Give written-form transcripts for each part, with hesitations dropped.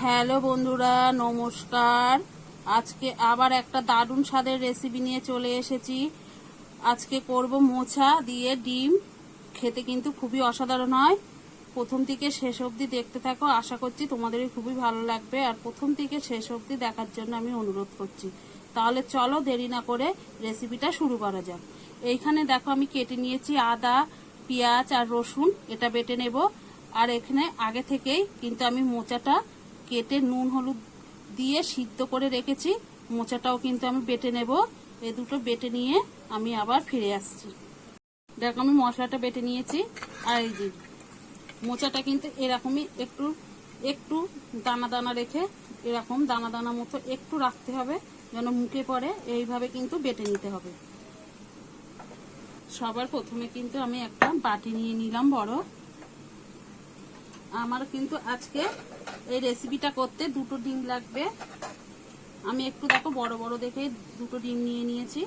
Hello বন্ধুরা, নমস্কার। আজকে আবার একটা দারুণ স্বাদের রেসিপি নিয়ে চলে এসেছি। আজকে করব মোচা দিয়ে ডিম। খেতে কিন্তু খুবই অসাধারণ হয়। প্রথম থেকে শেষ অবধি দেখতে থাকো, আশা করছি তোমাদেরই খুবই ভালো লাগবে। আর প্রথম থেকে শেষ অবধি দেখার জন্য আমি অনুরোধ করছি। তাহলে চলো দেরি না করে রেসিপিটা শুরু করা যাক। এইখানে দেখো আমি কেটে নিয়েছি আদা, পেঁয়াজ আর রসুন, এটা বেটে নেব। আর এখানে আগে থেকেই কিন্তু আমি মোচাটা কেটে নুন হলুদ দিয়ে সিদ্ধ করে রেখেছি। মোচাটাও কিন্তু আমি বেটে নেব। এই দুটো বেটে নিয়ে আমি আবার ফিরে আসছি। দেখো আমি মশলাটা বেটে নিয়েছি। আর এই যে মোচাটা কিন্তু এরকমই একটু একটু দানা দানা রেখে, এরকম দানা দানা মতো একটু রাখতে হবে যেন মুখে পড়ে। এইভাবে কিন্তু বেটে নিতে হবে। সবার প্রথমে কিন্তু আমি একটা বাটি নিয়ে নিলাম বড়। আমার কিন্তু আজকে এই রেসিপিটা করতে দুটো ডিম লাগবে। আমি একটু দেখো বড় বড় দেখে দুটো ডিম নিয়ে নিয়েছি।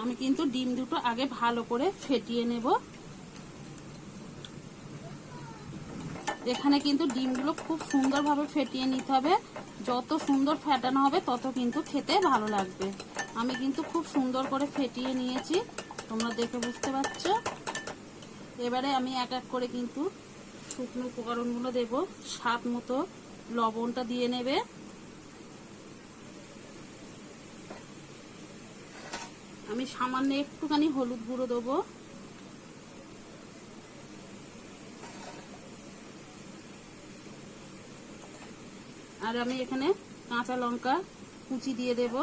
আমি কিন্তু ডিম দুটো আগে ভালো করে ফেটিয়ে নেব। এখানে কিন্তু ডিমগুলো খুব সুন্দরভাবে ফেটিয়ে নিতে হবে। যত সুন্দর ফেটানো হবে তত কিন্তু খেতে ভালো লাগবে। আমি কিন্তু খুব সুন্দর করে ফেটিয়ে নিয়েছি, তোমরা দেখে বুঝতে পারছো। এবারে আমি এক এক করে কিন্তু শুকনো উপকরণগুলো দেব। স্বাদ মতো লবণটা দিয়ে নেবে। আমি সামান্য একটুখানি হলুদ গুঁড়ো দেবো। আর আমি এখানে কাঁচা লঙ্কা কুচি দিয়ে দেব।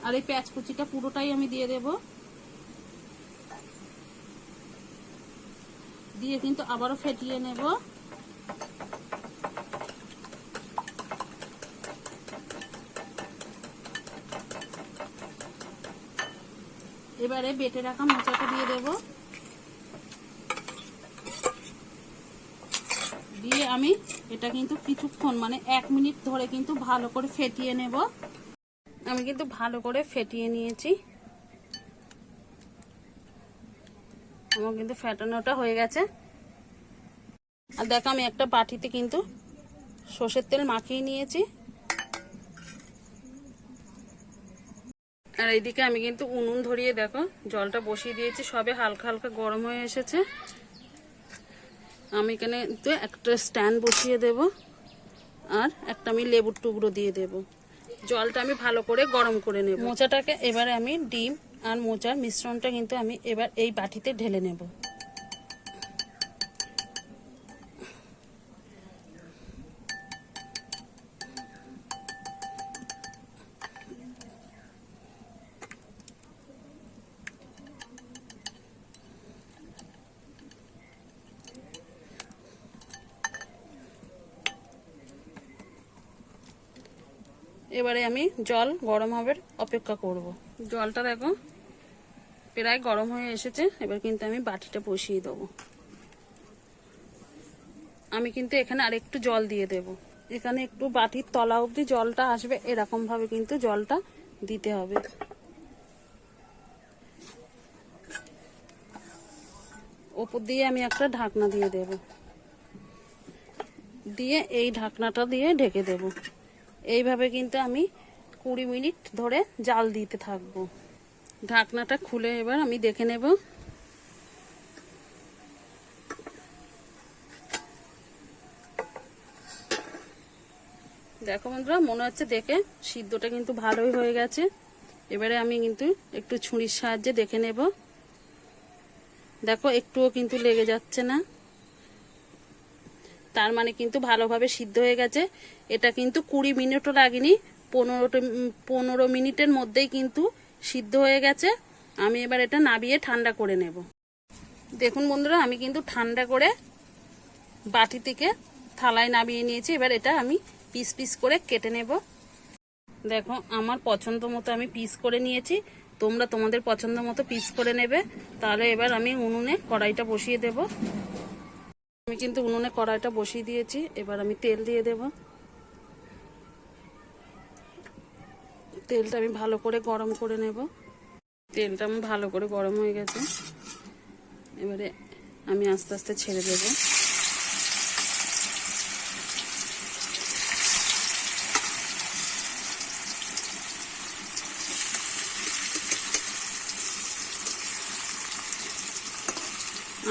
আর এই পেঁয়াজ কুচিটা পুরোটাই আমি দিয়ে দেব। দিয়ে কিন্তু আবারও ফেটিয়ে নেব। এবারে বেটে রাখা মোচাটা দিয়ে দেব। দিয়ে আমি এটা কিন্তু কিছুক্ষণ মানে 1 মিনিট ধরে কিন্তু ভালো করে ফেটিয়ে নেব। আমি কিন্তু ভালো করে ফেটিয়ে নিয়েছি। আমার কিন্তু ফেটানোটা হয়ে গেছে। আর দেখো আমি একটা বাটিতে কিন্তু সর্ষের তেল মাখিয়ে নিয়েছি। আর এইদিকে আমি কিন্তু উনুন ধরিয়ে দেখো জলটা বসিয়ে দিয়েছি। সবে হালকা হালকা গরম হয়ে এসেছে। আমি এখানে একটা স্ট্যান্ড বসিয়ে দেব। আর একটা আমি লেবুর টুকরো দিয়ে দেব। জলটা আমি ভালো করে গরম করে নেব। মোচাটাকে এবারে আমি ডিম আর মোচার মিশ্রণটা কিন্তু আমি এবার এই বাটিতে ঢেলে নেব। এবারে আমি জল গরম হবে অপেক্ষা করব। জলটা দেখো প্রায় গরম হয়ে এসেছে। এবার কিন্তু আমি বাটিটা বসিয়ে দেবো। আমি কিন্তু এখানে আরেকটু জল দিয়ে দেব। এখানে একটু বাটির তলা অবধি জলটা আসবে, এরকম ভাবে কিন্তু জলটা দিতে হবে। ওপর দিয়ে আমি একটা ঢাকনা দিয়ে দেব। দিয়ে এই ঢাকনাটা দিয়ে ঢেকে দেব। এইভাবে কিন্তু আমি 20 মিনিট ধরে জাল দিতে থাকবো। ঢাকনাটা খুলে এবার আমি দেখে নেব। দেখো বন্ধুরা, মনে হচ্ছে দেখে সিদ্ধটা কিন্তু ভালোই হয়ে গেছে। এবারে আমি কিন্তু একটু ছুরির সাহায্যে দেখে নেব। দেখো একটুও কিন্তু লেগে যাচ্ছে না, তার মানে কিন্তু ভালোভাবে সিদ্ধ হয়ে গেছে। এটা কিন্তু 20 মিনিটও লাগেনি, 15 মিনিটের মধ্যেই কিন্তু সিদ্ধ হয়ে গেছে। আমি এবার এটা নাবিয়ে ঠান্ডা করে নেব। দেখুন বন্ধুরা, আমি কিন্তু ঠান্ডা করে বাটি থেকে থালায় নামিয়ে নিয়েছি। এবার এটা আমি পিস পিস করে কেটে নেব। দেখো আমার পছন্দ মতো আমি পিস করে নিয়েছি, তোমরা তোমাদের পছন্দ মতো পিস করে নেবে। তাহলে এবার আমি উনুনে কড়াইটা বসিয়ে দেব। আমি কিন্তু উনুনে কড়াইটা বসিয়ে দিয়েছি, এবার আমি তেল দিয়ে দেব। তেলটা আমি ভালো করে গরম করে নেব। তেলটা আমি ভালো করে গরম হয়ে গেছে, এবারে আমি আস্তে আস্তে ছেড়ে দেব।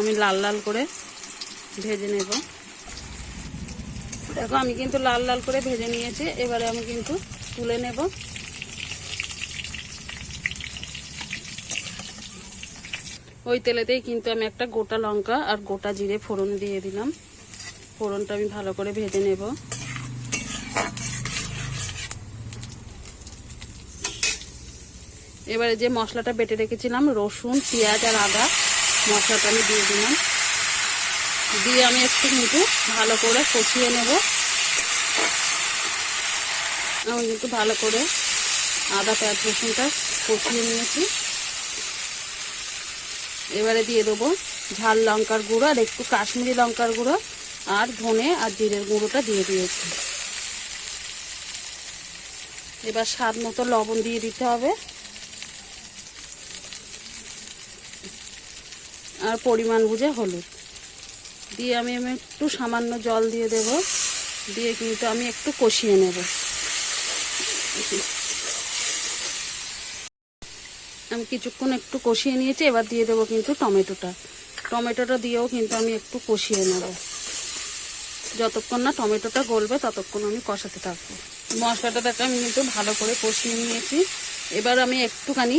আমি লাল লাল করে ভেজে নেব। দেখো আমি কিন্তু লাল লাল করে ভেজে নিয়েছি, এবারে আমি কিন্তু তুলে নেব। ওই তেলেতেই কিন্তু আমি একটা গোটা লঙ্কা আর গোটা জিরে ফোড়ন দিয়ে দিলাম। ফোড়নটা আমি ভালো করে ভেজে নেব। এবারে যে মশলাটা বেটে রেখেছিলাম, রসুন, পেঁয়াজ আর আদা, মশলাটা আমি দিয়ে দিলাম। দিয়ে আমি একটু কিন্তু ভালো করে কষিয়ে নেব। আমি কিন্তু ভালো করে আদা, পেঁয়াজ, রসুনটা কষিয়ে নিয়েছি। এবারে দিয়ে দেবো ঝাল লঙ্কার গুঁড়ো আর একটু কাশ্মীরি লঙ্কার গুঁড়ো আর ধনে আর জিরের গুঁড়োটা দিয়ে দিয়েছি। এবার স্বাদ মতো লবণ দিয়ে দিতে হবে আর পরিমাণ বুঝে হলুদ দিয়ে আমি একটু সামান্য জল দিয়ে দেব। দিয়ে কিন্তু আমি একটু কষিয়ে নেব। আমি কিছুক্ষণ একটু কষিয়ে নিয়েছি, এবার দিয়ে দেবো কিন্তু টমেটোটা দিয়েও কিন্তু আমি একটু কষিয়ে নেব। যতক্ষণ না টমেটোটা গলবে ততক্ষণ আমি কষাতে থাকবো। মশলাটাকে আমি কিন্তু ভালো করে কষিয়ে নিয়েছি। এবার আমি একটুখানি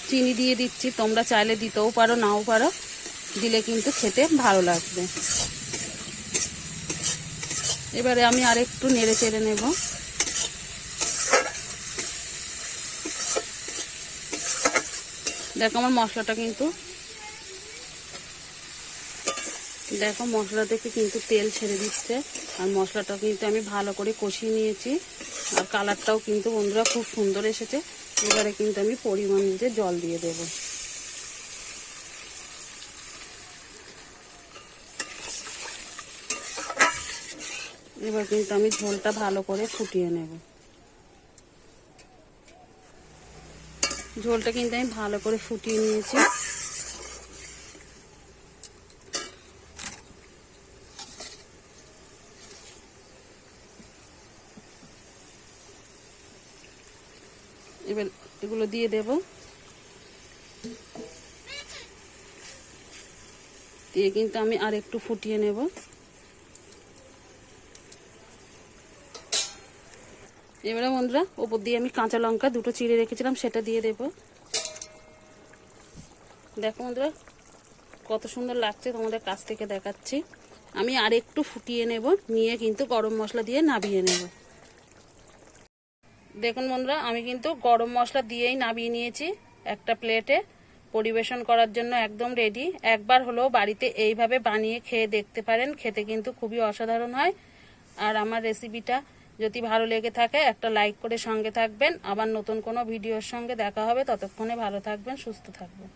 চিনি দিয়ে দিচ্ছি, তোমরা চাইলে দিতেও পারো নাও পারো, দিলে কিন্তু খেতে ভালো লাগবে। এবারে আমি আর একটু নেড়ে চেড়ে নেব। দেখো আমার মশলাটা কিন্তু, দেখো মশলা থেকে কিন্তু তেল ছেড়ে দিচ্ছে আর মশলাটা কিন্তু আমি ভালো করে কষিয়ে নিয়েছি আর কালারটাও কিন্তু বন্ধুরা খুব সুন্দর এসেছে। এবারে কিন্তু আমি পরিমাণ বুঝে জল দিয়ে দেব। এবার কিন্তু আমি ঝোলটা ভালো করে ফুটিয়ে নেব। ঝোলটা কিন্তু আমি ভালো করে ফুটিয়ে নিয়েছি। এবার এগুলো দিয়ে দেব। দিয়ে কিন্তু আমি আর একটু ফুটিয়ে নেব। এবারে বন্ধুরা ওপর দিয়ে আমি কাঁচা লঙ্কা দুটো চিড়ে রেখেছিলাম সেটা দিয়ে দেব। দেখো বন্ধুরা কত সুন্দর লাগছে, তোমাদের কাছ থেকে দেখাচ্ছি। আমি আর একটু ফুটিয়ে নেব, নিয়ে কিন্তু গরম মশলা দিয়ে নামিয়ে নেব। দেখুন বন্ধুরা আমি কিন্তু গরম মশলা দিয়েই নামিয়ে নিয়েছি একটা প্লেটে। পরিবেশন করার জন্য একদম রেডি। একবার হলেও বাড়িতে এইভাবে বানিয়ে খেয়ে দেখতে পারেন, খেতে কিন্তু খুবই অসাধারণ হয়। আর আমার রেসিপিটা যদি ভালো লেগে থাকে একটা লাইক করে সঙ্গে থাকবেন। আবার নতুন কোনো ভিডিওর সঙ্গে দেখা হবে, ততক্ষণে ভালো থাকবেন, সুস্থ থাকবেন।